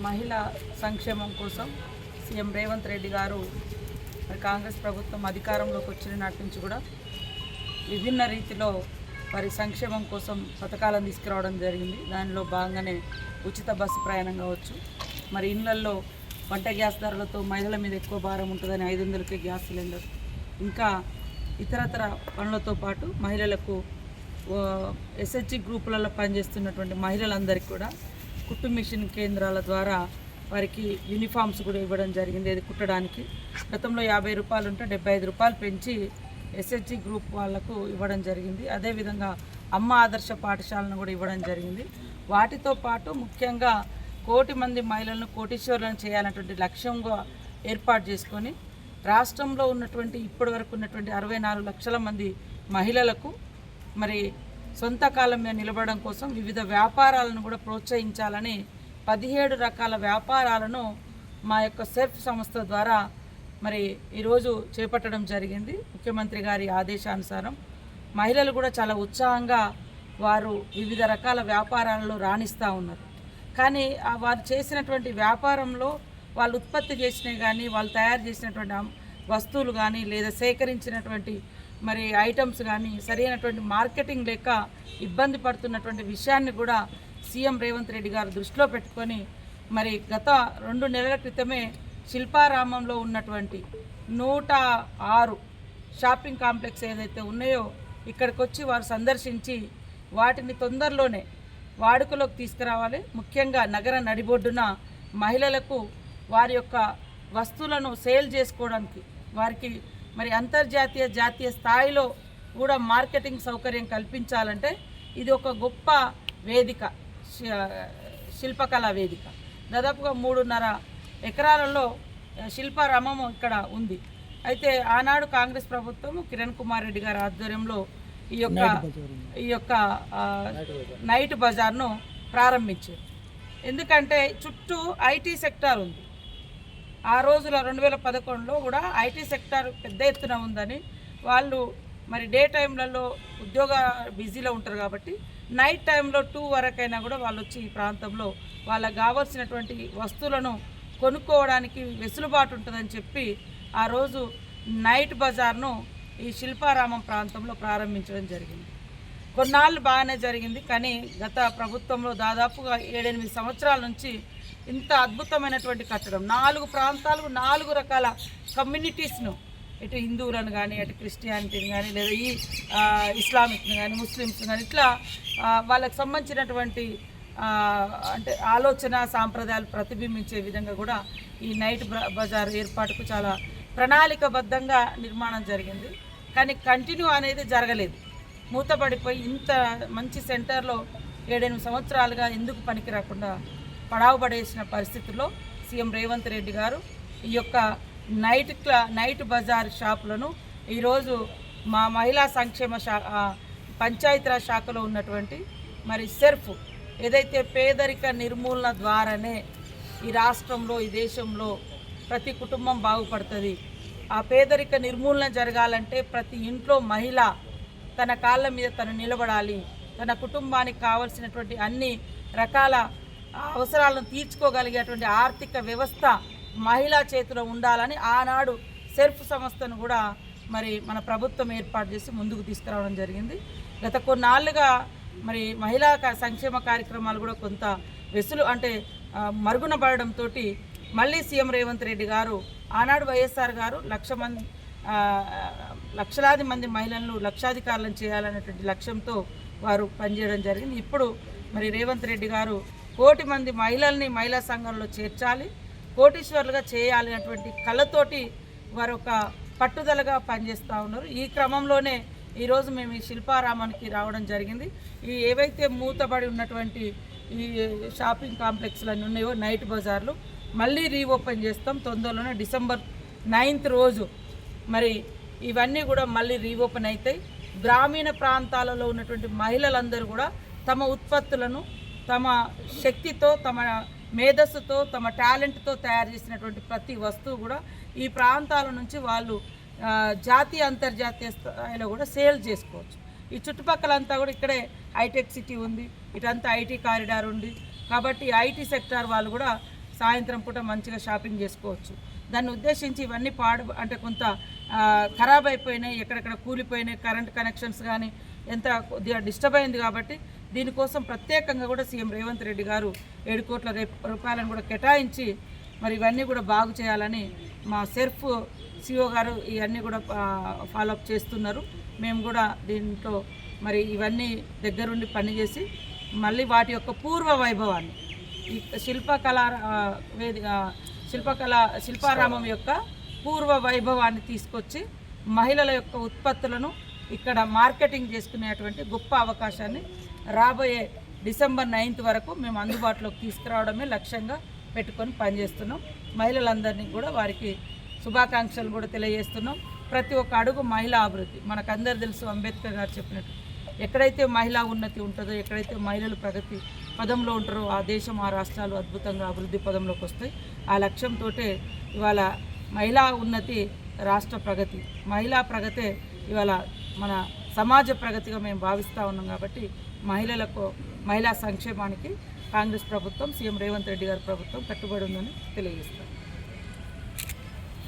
మహిళా సంక్షేమం కోసం సీఎం రేవంత్ రెడ్డి గారు కాంగ్రెస్ ప్రభుత్వం అధికారంలోకి వచ్చిన నాటి నుంచి కూడా విభిన్న రీతిలో వారి సంక్షేమం కోసం పథకాలను తీసుకురావడం జరిగింది. దానిలో భాగంగానే ఉచిత బస్సు ప్రయాణం కావచ్చు, మరి ఇళ్లల్లో వంట గ్యాస్ ధరలతో మహిళల మీద ఎక్కువ భారం ఉంటుందని 500కే గ్యాస్ సిలిండర్, ఇంకా ఇతరతర పనులతో పాటు మహిళలకు ఎస్హెచ్జి గ్రూపులలో పనిచేస్తున్నటువంటి మహిళలందరికీ కూడా కుట్టు మిషన్ కేంద్రాల ద్వారా వారికి యూనిఫామ్స్ కూడా ఇవ్వడం జరిగింది. ఇది కుట్టడానికి గతంలో 50 రూపాయలు ఉంటే 75 రూపాయలు పెంచి ఎస్హెచ్జి గ్రూప్ వాళ్లకు ఇవ్వడం జరిగింది. అదేవిధంగా అమ్మ ఆదర్శ పాఠశాలను కూడా ఇవ్వడం జరిగింది. వాటితో పాటు ముఖ్యంగా 1 కోటి మంది మహిళలను కోటీశ్వరులను చేయాలన్నటువంటి లక్ష్యంగా ఏర్పాటు చేసుకొని రాష్ట్రంలో ఉన్నటువంటి ఇప్పటి వరకు ఉన్నటువంటి 64 లక్షల మంది మహిళలకు మరి సొంత కాలం మీద నిలబడడం కోసం వివిధ వ్యాపారాలను కూడా ప్రోత్సహించాలని 17 రకాల వ్యాపారాలను మా యొక్క సెర్ఫ్ సంస్థ ద్వారా మరి ఈరోజు చేపట్టడం జరిగింది. ముఖ్యమంత్రి గారి ఆదేశానుసారం మహిళలు కూడా చాలా ఉత్సాహంగా వారు వివిధ రకాల వ్యాపారాలలో రాణిస్తూ ఉన్నారు. కానీ వారు చేసినటువంటి వ్యాపారంలో వాళ్ళు ఉత్పత్తి చేసినవి కానీ, వాళ్ళు తయారు చేసినటువంటి వస్తువులు కానీ, లేదా సేకరించినటువంటి మరి ఐటమ్స్ కానీ సరైనటువంటి మార్కెటింగ్ లేక ఇబ్బంది పడుతున్నటువంటి విషయాన్ని కూడా సీఎం రేవంత్ రెడ్డి గారు దృష్టిలో పెట్టుకొని మరి గత 2 నెలల క్రితమే శిల్పారామంలో ఉన్నటువంటి 106 షాపింగ్ కాంప్లెక్స్ ఏదైతే ఉన్నాయో ఇక్కడికి వచ్చి వారు సందర్శించి వాటిని తొందరలోనే వాడుకలోకి తీసుకురావాలి. ముఖ్యంగా నగర నడిబొడ్డున మహిళలకు వారి యొక్క వస్తువులను సేల్ చేసుకోవడానికి వారికి మరి అంతర్జాతీయ జాతీయ స్థాయిలో కూడా మార్కెటింగ్ సౌకర్యం కల్పించాలంటే ఇది ఒక గొప్ప వేదిక, శిల్పకళా వేదిక. దాదాపుగా 3.5 ఎకరాలలో శిల్పారామం ఇక్కడ ఉంది. అయితే ఆనాడు కాంగ్రెస్ ప్రభుత్వం కిరణ్ కుమార్ రెడ్డి గారి ఆధ్వర్యంలో ఈ యొక్క నైట్ బజార్ను ప్రారంభించారు. ఎందుకంటే చుట్టూ ఐటీ సెక్టార్ ఉంది. ఆ రోజుల 2011లో కూడా ఐటీ సెక్టార్ పెద్ద ఎత్తున ఉందని వాళ్ళు మరి డే టైంలలో ఉద్యోగ బిజీలో ఉంటారు కాబట్టి నైట్ టైంలో 2 వరకైనా కూడా వాళ్ళు వచ్చి ఈ ప్రాంతంలో వాళ్ళకు కావాల్సినటువంటి వస్తువులను కొనుక్కోవడానికి వెసులుబాటు ఉంటుందని చెప్పి ఆ రోజు నైట్ బజార్ను ఈ శిల్పారామం ప్రాంతంలో ప్రారంభించడం జరిగింది. కొన్నాళ్ళు బాగానే జరిగింది. కానీ గత ప్రభుత్వంలో దాదాపుగా 7-8 సంవత్సరాల నుంచి ఇంత అద్భుతమైనటువంటి కట్టడం 4 ప్రాంతాలు 4 రకాల కమ్యూనిటీస్ను, ఇటు హిందువులను కానీ, అటు క్రిస్టియానిటీని కానీ, లేదా ఈ ఇస్లామిక్ని కానీ, ముస్లిమ్స్ కానీ, ఇట్లా వాళ్ళకి సంబంధించినటువంటి అంటే ఆలోచన సాంప్రదాయాలు ప్రతిబింబించే విధంగా కూడా ఈ నైట్ బజార్ ఏర్పాటుకు చాలా ప్రణాళికబద్ధంగా నిర్మాణం జరిగింది. కానీ కంటిన్యూ అనేది జరగలేదు. మూతపడిపోయి ఇంత మంచి సెంటర్లో 7-8 సంవత్సరాలుగా ఎందుకు పనికి రాకుండా పడావు పడేసిన పరిస్థితుల్లో సీఎం రేవంత్ రెడ్డి గారు ఈ యొక్క నైట్ బజార్ షాపులను ఈరోజు మా మహిళా సంక్షేమ పంచాయతీరాజ్ శాఖలో ఉన్నటువంటి మరి సెర్ఫ్ ఏదైతే పేదరిక నిర్మూలన ద్వారానే ఈ రాష్ట్రంలో, ఈ దేశంలో ప్రతి కుటుంబం బాగుపడుతుంది. ఆ పేదరిక నిర్మూలన జరగాలంటే ప్రతి ఇంట్లో మహిళ తన కాళ్ళ మీద తను నిలబడాలి. తన కుటుంబానికి కావలసినటువంటి అన్ని రకాల అవసరాలను తీర్చుకోగలిగేటువంటి ఆర్థిక వ్యవస్థ మహిళా చేతిలో ఉండాలని ఆనాడు సెర్ఫ్ సంస్థను కూడా మరి మన ప్రభుత్వం ఏర్పాటు చేసి ముందుకు తీసుకురావడం జరిగింది. గత కొన్నాళ్ళుగా మరి మహిళా సంక్షేమ కార్యక్రమాలు కూడా కొంత మరుగున పడడంతో మళ్ళీ సీఎం రేవంత్ రెడ్డి గారు ఆనాడు వైఎస్ఆర్ గారు లక్షలాది మంది మహిళలను లక్షాధికారులను చేయాలనేటువంటి లక్ష్యంతో వారు పనిచేయడం జరిగింది. ఇప్పుడు మరి రేవంత్ రెడ్డి గారు 1 కోటి మంది మహిళల్ని మహిళా సంఘంలో చేర్చాలి, కోటీశ్వర్లుగా చేయాలి అనేటువంటి కళతోటి వారు ఒక పట్టుదలగా పనిచేస్తూ ఉన్నారు. ఈ క్రమంలోనే ఈరోజు మేము ఈ శిల్పారామానికి రావడం జరిగింది. ఈ ఏవైతే మూతబడి ఉన్నటువంటి ఈ షాపింగ్ కాంప్లెక్స్లన్నీ ఉన్నాయో నైట్ బజార్లు మళ్ళీ రీఓపెన్ చేస్తాం. తొందరలోనే December 9th రోజు మరి ఇవన్నీ కూడా మళ్ళీ రీఓపెన్ అవుతాయి. గ్రామీణ ప్రాంతాలలో ఉన్నటువంటి మహిళలందరూ కూడా తమ ఉత్పత్తులను తమ శక్తితో, తమ మేధస్సుతో, తమ టాలెంట్తో తయారు చేసినటువంటి ప్రతి వస్తువు కూడా ఈ ప్రాంతాల నుంచి వాళ్ళు జాతీయ అంతర్జాతీయ స్థాయిలో కూడా సేల్ చేసుకోవచ్చు. ఈ చుట్టుపక్కలంతా కూడా ఇక్కడే హైటెక్ సిటీ ఉంది, ఇటంతా ఐటీ కారిడార్ ఉంది. కాబట్టి ఐటీ సెక్టార్ వాళ్ళు కూడా సాయంత్రం పూట మంచిగా షాపింగ్ చేసుకోవచ్చు. దాన్ని ఉద్దేశించి ఇవన్నీ అంటే కొంత ఖరాబ్ అయిపోయినాయి, ఎక్కడెక్కడ కూలిపోయినాయి, కరెంట్ కనెక్షన్స్ కానీ ఎంత కొద్దిగా డిస్టర్బ్ అయింది. కాబట్టి దీనికోసం ప్రత్యేకంగా కూడా సీఎం రేవంత్ రెడ్డి గారు 7 కోట్ల రూపాయలను కూడా కేటాయించి మరి ఇవన్నీ కూడా బాగు చేయాలని మా సెర్ఫ్ సిఓ గారు ఇవన్నీ కూడా ఫాలోఅప్ చేస్తున్నారు. మేము కూడా దీంట్లో మరి ఇవన్నీ దగ్గరుండి పనిచేసి మళ్ళీ వాటి యొక్క పూర్వ వైభవాన్ని ఈ శిల్పారామం యొక్క పూర్వ వైభవాన్ని తీసుకొచ్చి మహిళల యొక్క ఉత్పత్తులను ఇక్కడ మార్కెటింగ్ చేసుకునేటువంటి గొప్ప అవకాశాన్ని రాబోయే డిసెంబర్ 9th వరకు మేము అందుబాటులోకి తీసుకురావడమే లక్ష్యంగా పెట్టుకొని పనిచేస్తున్నాం. మహిళలందరినీ కూడా వారికి శుభాకాంక్షలు కూడా తెలియజేస్తున్నాం. ప్రతి ఒక్క అడుగు మహిళా అభివృద్ధి. మనకందరూ తెలుసు, అంబేద్కర్ గారు చెప్పినట్టు ఎక్కడైతే మహిళా ఉన్నతి ఉంటుందో, ఎక్కడైతే మహిళలు ప్రగతి పదంలో ఉంటారో ఆ దేశం, ఆ రాష్ట్రాలు అద్భుతంగా అభివృద్ధి పదంలోకి వస్తాయి. ఆ లక్ష్యంతో ఇవాళ మహిళా ఉన్నతి రాష్ట్ర ప్రగతి, మహిళా ప్రగతే ఇవాళ మన సమాజ ప్రగతిగా మేము భావిస్తూ ఉన్నాం. కాబట్టి మహిళా సంక్షేమానికి కాంగ్రెస్ ప్రభుత్వం, సీఎం రేవంత్ రెడ్డి గారి ప్రభుత్వం కట్టుబడి ఉందని తెలియజేస్తాం.